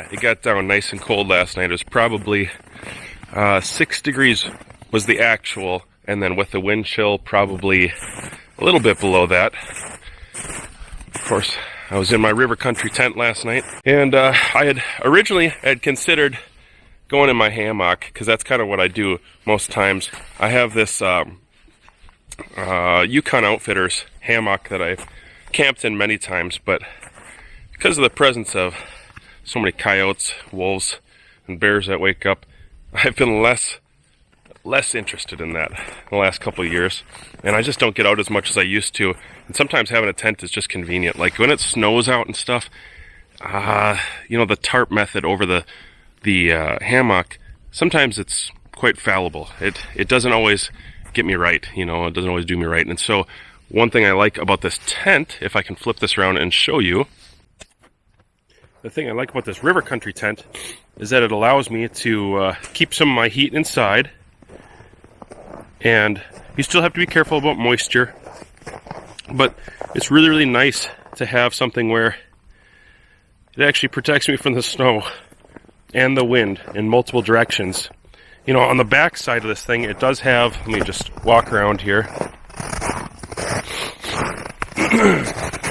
It got down nice and cold last night. It was probably 6 degrees was the actual, and then with the wind chill, probably a little bit below that. Of course, I was in my river country tent last night, and I had originally considered going in my hammock, because that's kind of what I do most times. I have this Yukon Outfitters hammock that I've camped in many times, but because of the presence of so many coyotes, wolves, and bears that wake up, I've been less interested in that in the last couple of years, and I just don't get out as much as I used to. And sometimes having a tent is just convenient. Like when it snows out and stuff, the tarp method over the hammock, sometimes it's quite fallible. It doesn't always get me right, it doesn't always do me right. And so one thing I like about this tent, if I can flip this around and show you, the thing I like about this river country tent is that it allows me to keep some of my heat inside, and you still have to be careful about moisture, but it's really, really nice to have something where it actually protects me from the snow and the wind in multiple directions. On the back side of this thing, it does have, let me just walk around here.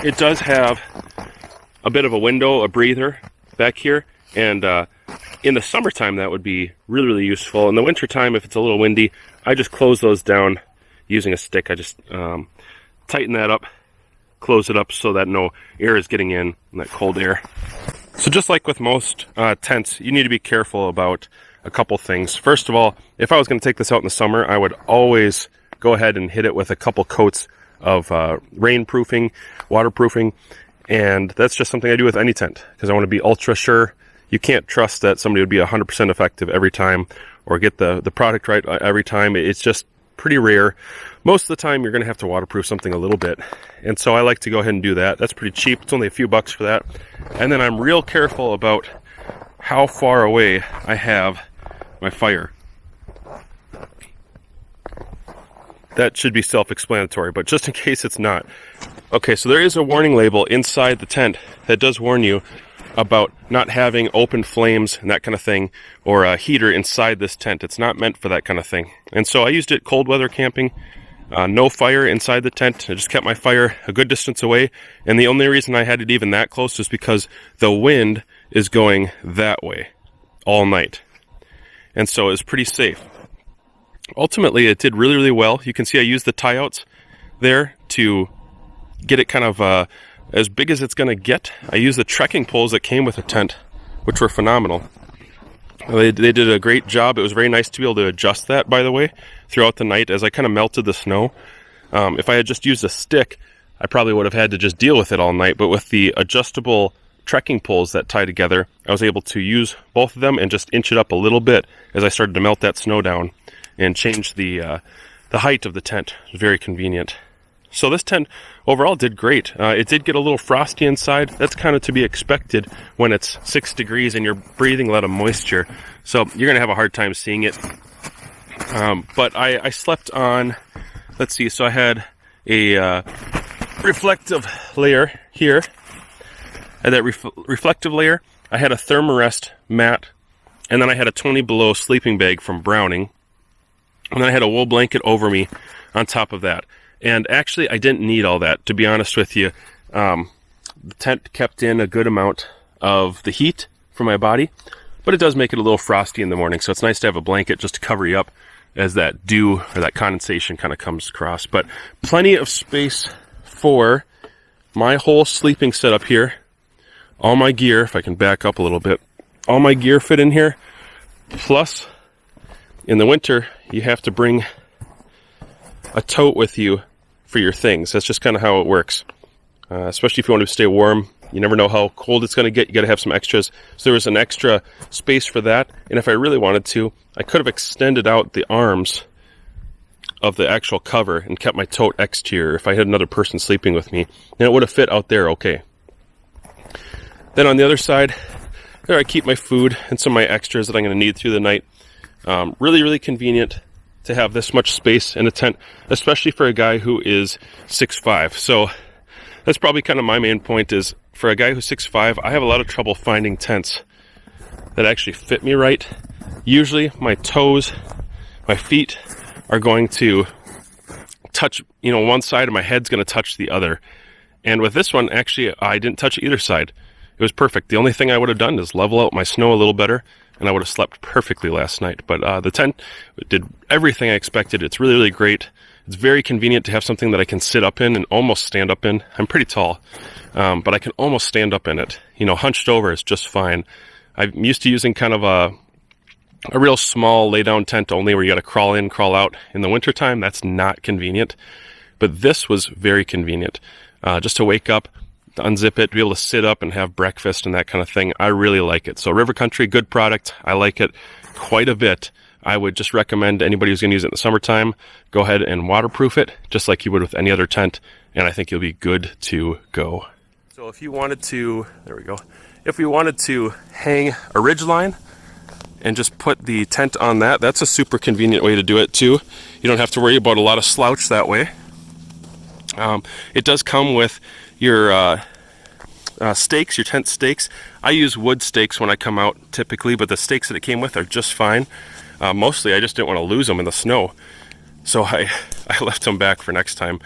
It does have a bit of a window, a breather back here, and in the summertime that would be really, really useful. In the wintertime, if it's a little windy, I just close those down using a stick. I just tighten that up, close it up so that no air is getting in, that cold air. So just like with most tents, you need to be careful about a couple things. First of all, if I was going to take this out in the summer, I would always go ahead and hit it with a couple coats of rainproofing, waterproofing, and that's just something I do with any tent because I want to be ultra sure. You can't trust that somebody would be 100% effective every time or get the product right every time. It's just pretty rare. Most of the time you're going to have to waterproof something a little bit, and so I like to go ahead and do that. That's pretty cheap. It's only a few bucks for that. And then I'm real careful about how far away I have my fire. That should be self-explanatory, but just in case it's not. Okay, so there is a warning label inside the tent that does warn you about not having open flames and that kind of thing, or a heater inside this tent. It's not meant for that kind of thing. And so I used it cold weather camping, no fire inside the tent. I just kept my fire a good distance away, and the only reason I had it even that close is because the wind is going that way all night. And so it was pretty safe. Ultimately, it did really, really well. You can see I used the tie-outs there to get it kind of as big as it's going to get. I used the trekking poles that came with the tent, which were phenomenal. They did a great job. It was very nice to be able to adjust that, by the way, throughout the night as I kind of melted the snow. If I had just used a stick, I probably would have had to just deal with it all night. But with the adjustable trekking poles that tie together, I was able to use both of them and just inch it up a little bit as I started to melt that snow down and change the height of the tent. It was very convenient. So this tent overall did great. It did get a little frosty inside. That's kind of to be expected when it's 6 degrees and you're breathing a lot of moisture. So you're going to have a hard time seeing it. But I slept on, let's see, so I had a reflective layer here. And that reflective layer, I had a Thermarest mat, and then I had a 20 below sleeping bag from Browning. And then I had a wool blanket over me on top of that. And actually, I didn't need all that, to be honest with you. The tent kept in a good amount of the heat for my body, but it does make it a little frosty in the morning, so it's nice to have a blanket just to cover you up as that dew or that condensation kind of comes across. But plenty of space for my whole sleeping setup here. All my gear, if I can back up a little bit, all my gear fit in here. Plus, in the winter, you have to bring a tote with you for your things. That's just kind of how it works. Especially if you want to stay warm. You never know how cold it's going to get. You got to have some extras. So there was an extra space for that. And if I really wanted to, I could have extended out the arms of the actual cover and kept my tote exterior if I had another person sleeping with me. And it would have fit out there okay. Then on the other side, there I keep my food and some of my extras that I'm going to need through the night. Really, really convenient to have this much space in a tent, especially for a guy who is 6'5". So that's probably kind of my main point is for a guy who's 6'5", I have a lot of trouble finding tents that actually fit me right. Usually my toes, my feet are going to touch, one side of my head's going to touch the other. And with this one, actually, I didn't touch either side. It was perfect. The only thing I would have done is level out my snow a little better, and I would have slept perfectly last night. But the tent did everything I expected. It's really, really great. It's very convenient to have something that I can sit up in and almost stand up in. I'm pretty tall, but I can almost stand up in it. Hunched over is just fine. I'm used to using kind of a real small lay-down tent only, where you got to crawl in, crawl out. In the wintertime, that's not convenient. But this was very convenient. Just to wake up, to unzip it, to be able to sit up and have breakfast and that kind of thing. I really like it. So River Country, good product. I like it quite a bit. I would just recommend anybody who's going to use it in the summertime, go ahead and waterproof it just like you would with any other tent, and I think you'll be good to go. So if you wanted to, there we go. If we wanted to hang a ridge line and just put the tent on that, that's a super convenient way to do it too. You don't have to worry about a lot of slouch that way. It does come with your stakes, your tent stakes. I use wood stakes when I come out typically, but the stakes that it came with are just fine. Mostly I just didn't want to lose them in the snow, so I left them back for next time.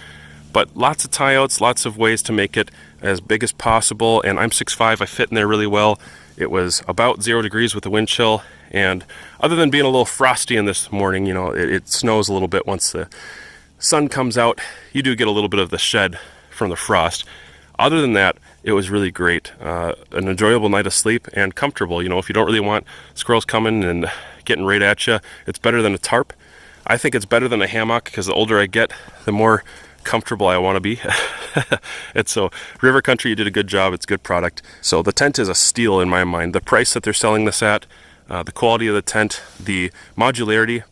But lots of tie outs, lots of ways to make it as big as possible, and I'm 6'5", I fit in there really well. It was about 0 degrees with the wind chill, and other than being a little frosty in this morning, it snows a little bit once the sun comes out. You do get a little bit of the shed from the frost. Other than that, it was really great. An enjoyable night of sleep and comfortable. If you don't really want squirrels coming and getting right at you, it's better than a tarp. I think it's better than a hammock, because the older I get, the more comfortable I want to be. And so River Country, you did a good job. It's a good product. So the tent is a steal in my mind. The price that they're selling this at, the quality of the tent, the modularity,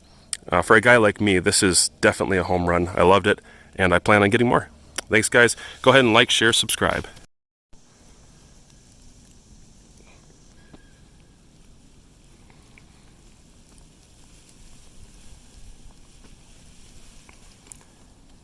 for a guy like me, this is definitely a home run. I loved it, and I plan on getting more. Thanks, guys. Go ahead and like, share, subscribe.